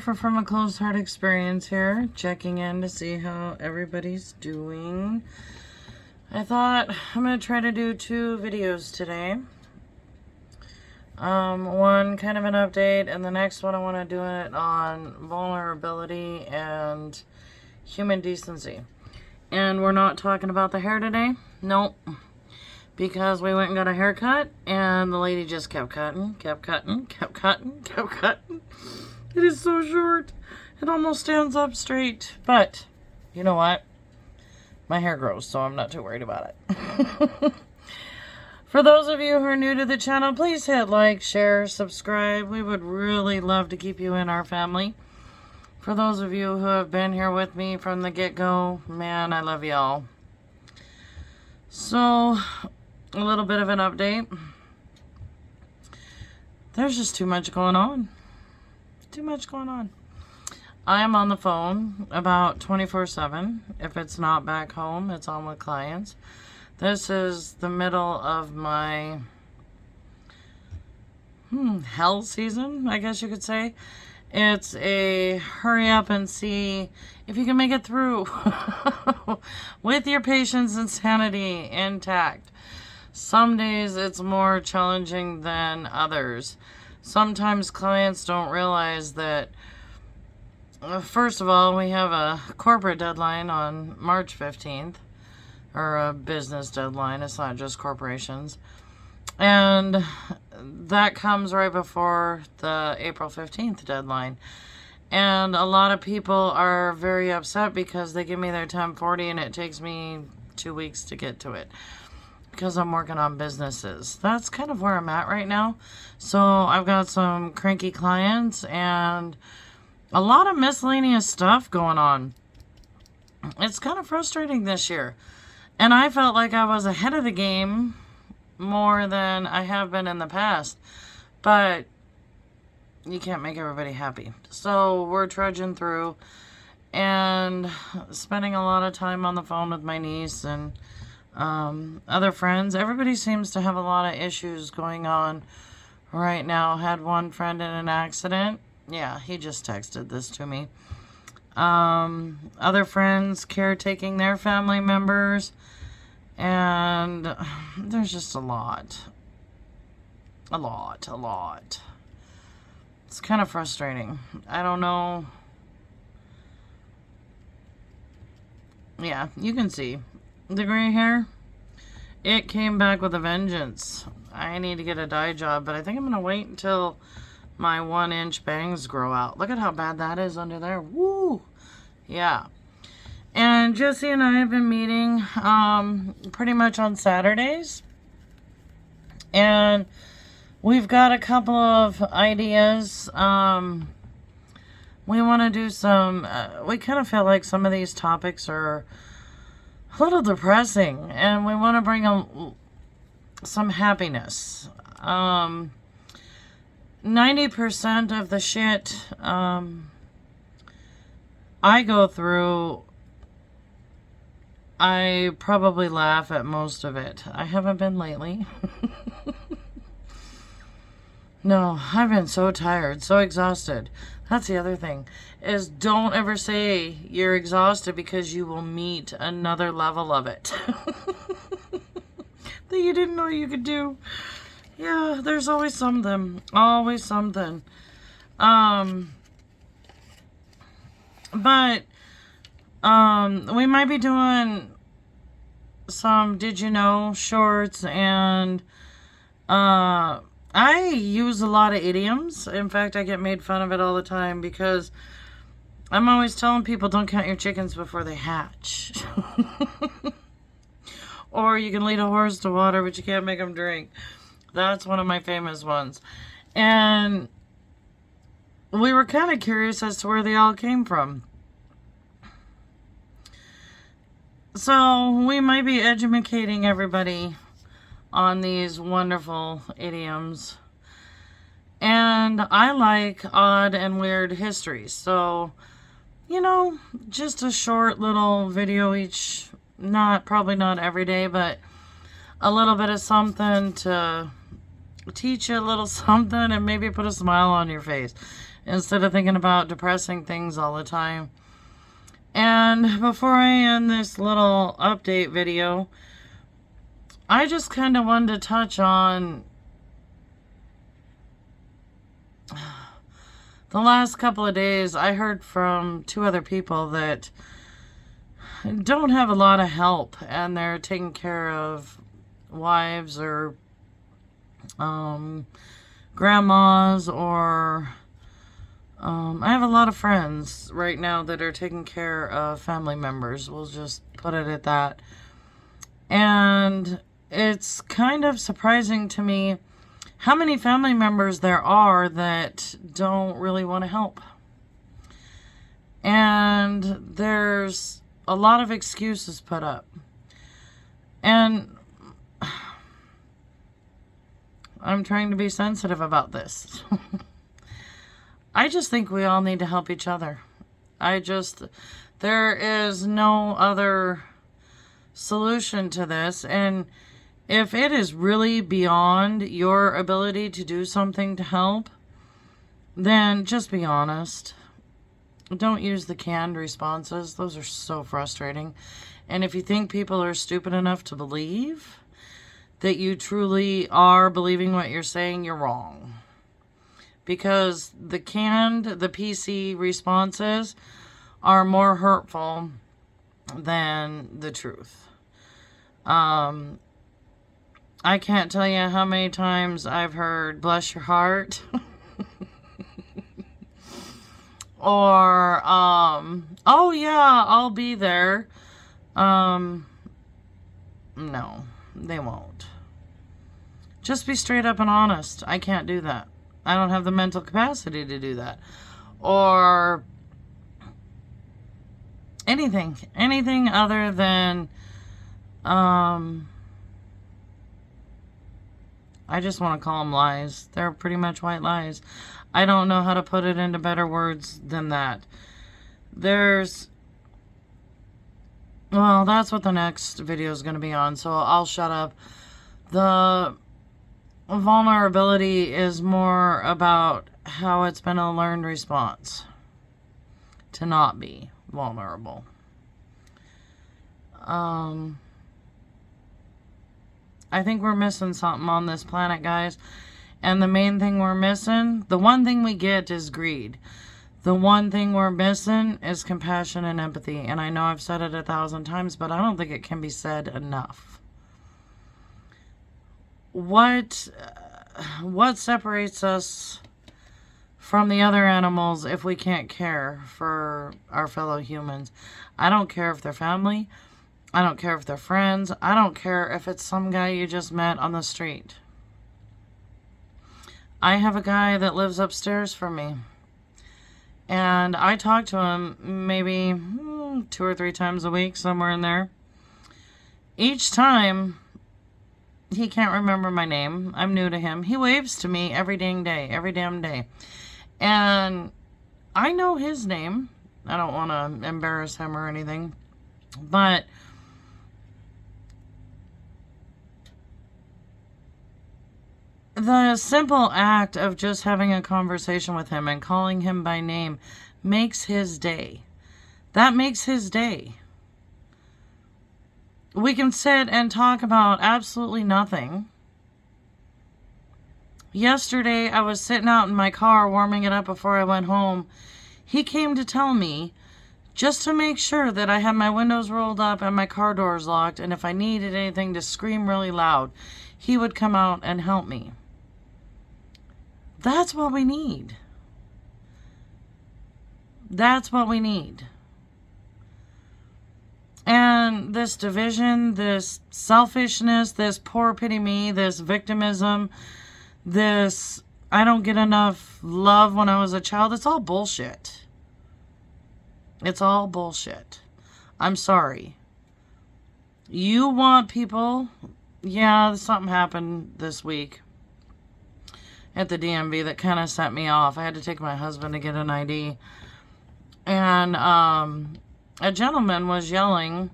Jennifer from A Closed Heart Experience here, checking in to see how everybody's doing. I thought I'm going to try to do 2 videos today. One kind of an update, and the next one I want to do it on vulnerability and human decency. And we're not talking about the hair today. Nope. Because we went and got a haircut, and the lady just kept cutting, kept cutting, kept cutting, kept cutting. It is so short. It almost stands up straight. But, you know what? My hair grows, so I'm not too worried about it. For those of you who are new to the channel, please hit like, share, subscribe. We would really love to keep you in our family. For those of you who have been here with me from the get-go, man, I love y'all. So, a little bit of an update. There's just too much going on. Too much going on. I am on the phone about 24/7. If it's not back home, it's on with clients. This is the middle of my hell season, I guess you could say. It's a hurry up and see if you can make it through with your patience and sanity intact. Some days it's more challenging than others. Sometimes clients don't realize that, first of all, we have a corporate deadline on March 15th, or a business deadline. It's not just corporations. And that comes right before the April 15th deadline. And a lot of people are very upset because they give me their 1040 and it takes me 2 weeks to get to it, because I'm working on businesses. That's kind of where I'm at right now. So I've got some cranky clients and a lot of miscellaneous stuff going on. It's kind of frustrating this year. And I felt like I was ahead of the game more than I have been in the past. But you can't make everybody happy. So we're trudging through and spending a lot of time on the phone with my niece and other friends. Everybody seems to have a lot of issues going on right now. Had one friend in an accident. Yeah, he just texted this to me. Other friends caretaking their family members. And there's just a lot. A lot. It's kind of frustrating. I don't know. Yeah, you can see. The gray hair, it came back with a vengeance. I need to get a dye job, but I think I'm going to wait until my 1-inch bangs grow out. Look at how bad that is under there. Woo! Yeah. And Jesse and I have been meeting pretty much on Saturdays. And we've got a couple of ideas. We want to do some, we kind of feel like some of these topics are a little depressing, and we want to bring some happiness. 90% of the shit I go through, I probably laugh at most of it. I haven't been lately. No, I've been so tired, so exhausted. That's the other thing, is don't ever say you're exhausted, because you will meet another level of it that you didn't know you could do. Yeah, there's always something. Always something. But we might be doing some Did You Know shorts, and I use a lot of idioms. In fact, I get made fun of it all the time, because I'm always telling people, don't count your chickens before they hatch. Or you can lead a horse to water, but you can't make them drink. That's one of my famous ones. And we were kind of curious as to where they all came from. So we might be educating everybody on these wonderful idioms. And I like odd and weird histories. So, you know, just a short little video each, probably not every day, but a little bit of something to teach you a little something and maybe put a smile on your face. instead of thinking about depressing things all the time. And before I end this little update video, I just kind of wanted to touch on the last couple of days. I heard from 2 other people that don't have a lot of help, and they're taking care of wives or grandmas, or I have a lot of friends right now that are taking care of family members. We'll just put it at that. And it's kind of surprising to me how many family members there are that don't really want to help. And there's a lot of excuses put up. And I'm trying to be sensitive about this. I just think we all need to help each other. There is no other solution to this. And if it is really beyond your ability to do something to help, then just be honest. Don't use the canned responses. Those are so frustrating. And if you think people are stupid enough to believe that you truly are believing what you're saying, you're wrong. Because the PC responses are more hurtful than the truth. I can't tell you how many times I've heard, bless your heart. Or, oh yeah, I'll be there. No, they won't. Just be straight up and honest. I can't do that. I don't have the mental capacity to do that. Or anything other than, I just want to call them lies. They're pretty much white lies. I don't know how to put it into better words than that. That's what the next video is going to be on, so I'll shut up. The vulnerability is more about how it's been a learned response to not be vulnerable. I think we're missing something on this planet, guys. And the main thing we're missing, the one thing we get is greed. The one thing we're missing is compassion and empathy. And I know I've said it 1,000 times, but I don't think it can be said enough. What separates us from the other animals if we can't care for our fellow humans? I don't care if they're family. I don't care if they're friends. I don't care if it's some guy you just met on the street. I have a guy that lives upstairs from me. And I talk to him maybe 2 or 3 times a week, somewhere in there. Each time, he can't remember my name. I'm new to him. He waves to me every damn day. And I know his name. I don't want to embarrass him or anything. But the simple act of just having a conversation with him and calling him by name makes his day. That makes his day. We can sit and talk about absolutely nothing. Yesterday, I was sitting out in my car warming it up before I went home. He came to tell me, just to make sure that I had my windows rolled up and my car doors locked, and if I needed anything to scream really loud, he would come out and help me. That's what we need. That's what we need. And this division, this selfishness, this poor pity me, this victimism, this I don't get enough love when I was a child, it's all bullshit. It's all bullshit. I'm sorry. You want people, yeah, something happened this week at the DMV that kind of set me off. I had to take my husband to get an ID. And a gentleman was yelling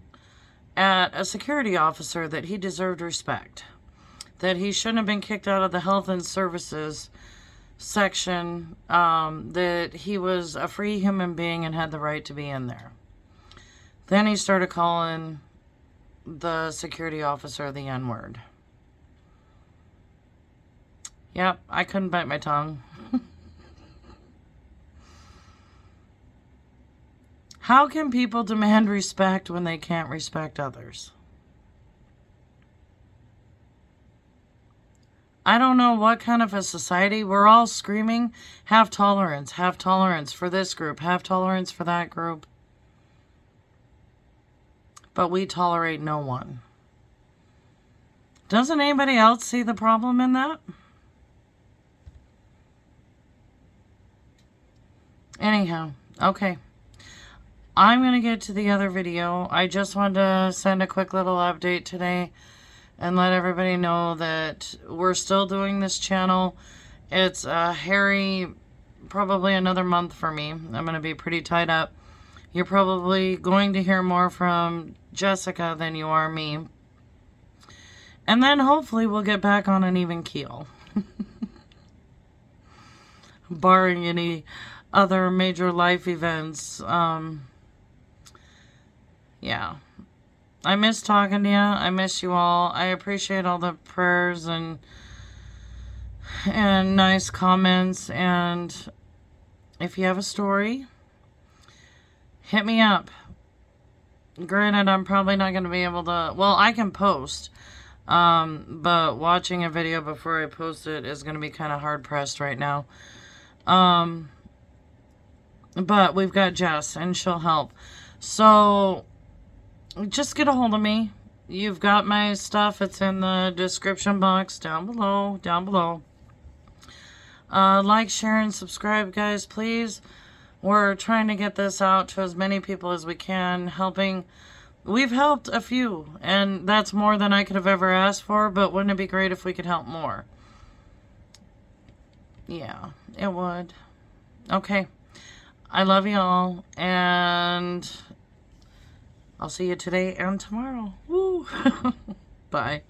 at a security officer that he deserved respect. That he shouldn't have been kicked out of the health and services section that he was a free human being and had the right to be in there. Then he started calling the security officer the N-word. Yep, I couldn't bite my tongue. How can people demand respect when they can't respect others? I don't know what kind of a society. We're all screaming, have tolerance for this group, have tolerance for that group. But we tolerate no one. Doesn't anybody else see the problem in that? Anyhow, okay. I'm going to get to the other video. I just wanted to send a quick little update today and let everybody know that we're still doing this channel. It's hairy, probably another month for me. I'm going to be pretty tied up. You're probably going to hear more from Jessica than you are me. And then hopefully we'll get back on an even keel. Barring any other major life events. Yeah. I miss talking to you. I miss you all. I appreciate all the prayers and nice comments. And if you have a story, hit me up. Granted, I'm probably not going to be able to... Well, I can post. But watching a video before I post it is going to be kind of hard-pressed right now. But we've got Jess, and she'll help. So... just get a hold of me. You've got my stuff. It's in the description box down below. Like, share, and subscribe, guys, please. We're trying to get this out to as many people as we can. We've helped a few, and that's more than I could have ever asked for, but wouldn't it be great if we could help more? Yeah, it would. Okay. I love you all, and... I'll see you today and tomorrow. Woo! Bye.